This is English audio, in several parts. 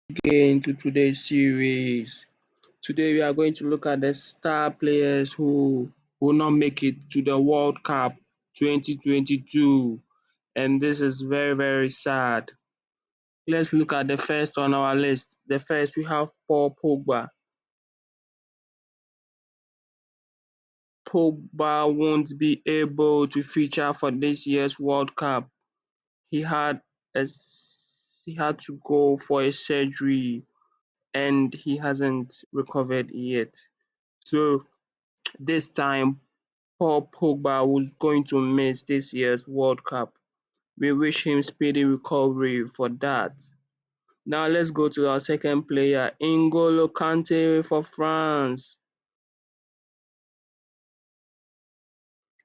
Again to today's series. Today we are going to look at the star players who will not make it to the World Cup 2022, and this is very, very sad. Let's look at the first on our list. The first we have Paul Pogba. Pogba won't be able to feature for this year's World Cup. He had he had to go for a surgery and he hasn't recovered yet. So this time, Paul Pogba was going to miss this year's World Cup. We wish him speedy recovery for that. Now let's go to our second player, N'Golo Kante for France.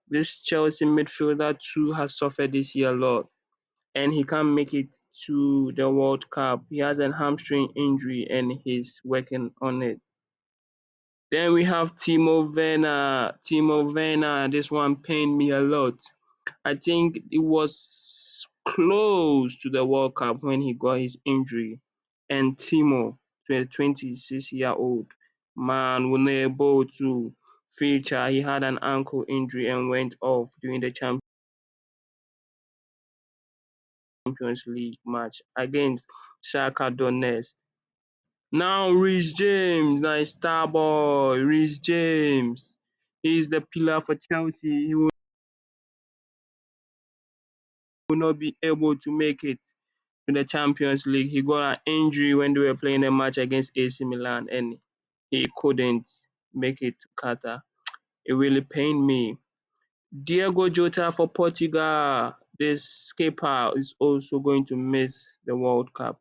This Chelsea midfielder too has suffered this year a lot and he can't make it to the World Cup. He has a hamstring injury and he's working on it. Then we have Timo Werner. Timo Werner, this one pained me a lot. I think it was close to the World Cup when he got his injury. And Timo, 26-year-old man, was not able to feature. He had an ankle injury and went off during the Champions League match against Shakhtar Donetsk. Now Reece James, nice star boy, Reece James. He's the pillar for Chelsea. He will not be able to make it to the Champions League. He got an injury when they were playing a match against AC Milan and he couldn't make it to Qatar. It really pained me. Diego Jota for Portugal. This skipper is also going to miss the World Cup.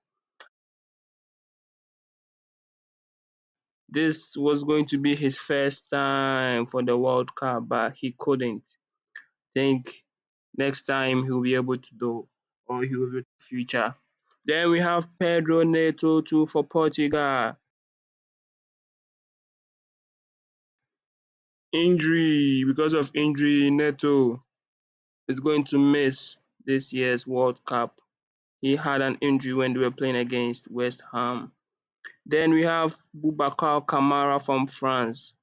This was going to be his first time for the World Cup, but he couldn't. Think next time he'll be able to do, or he will be future. Then we have Pedro Neto too for Portugal. Injury, because of injury, Neto is going to miss this year's World Cup. He had an injury when they were playing against West Ham. Then we have Boubacar Kamara from France.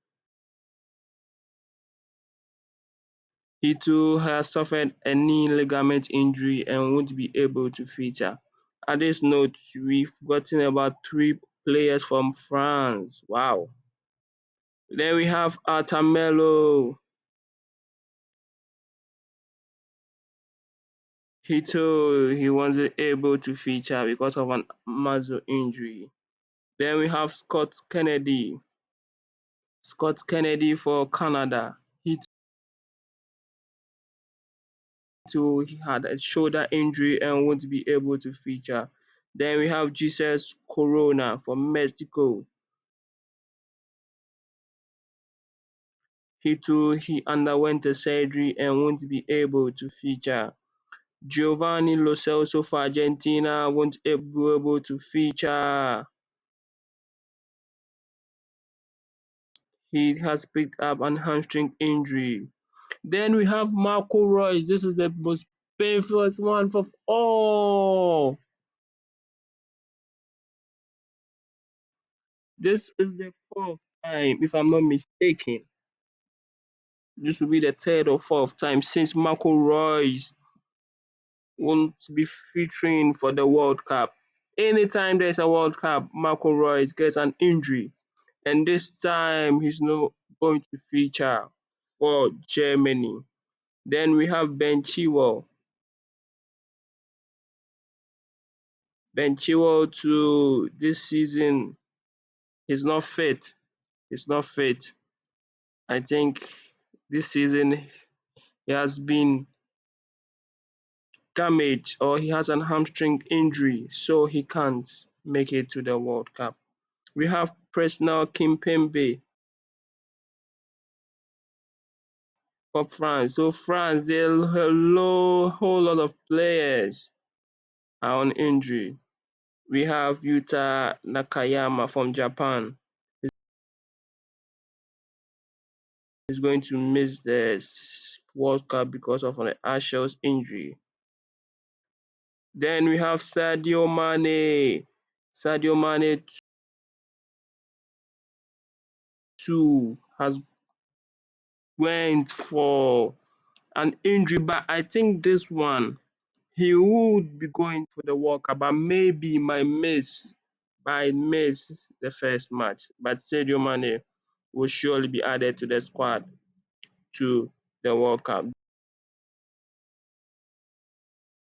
He too has suffered a knee ligament injury and won't be able to feature. At this note, we've gotten about three players from France. Wow. Then we have Artamelo. He wasn't able to feature because of an muscle injury. Then we have Scott Kennedy. Scott Kennedy for Canada. He too he had a shoulder injury and won't be able to feature. Then we have Jesus Corona for Mexico. He underwent a surgery and won't be able to feature. Giovanni Lo Celso for Argentina won't be able to feature. He has picked up an hamstring injury. Then we have Marco Reus. This is the most painful one of all. This is the fourth time, if I'm not mistaken. This will be the third or fourth time since Marco Reus won't be featuring for the World Cup. Anytime there's a World Cup, Marco Reus gets an injury. And this time he's not going to feature for Germany. Then we have Ben Chilwell. Ben Chilwell to this season, he's not fit. He's not fit. I think this season he has been damaged or he has an hamstring injury, so he can't make it to the World Cup. We have Presnel Kimpembe for France. So France, there are a whole lot of players are on injury. We have Yuta Nakayama from Japan. He's going to miss the World Cup because of an Achilles injury. Then we have Sadio Mane. Sadio Mane too has went for an injury, but I think this one he would be going for the World Cup, but maybe might miss the first match. But Sadio Mane will surely be added to the squad to the World Cup.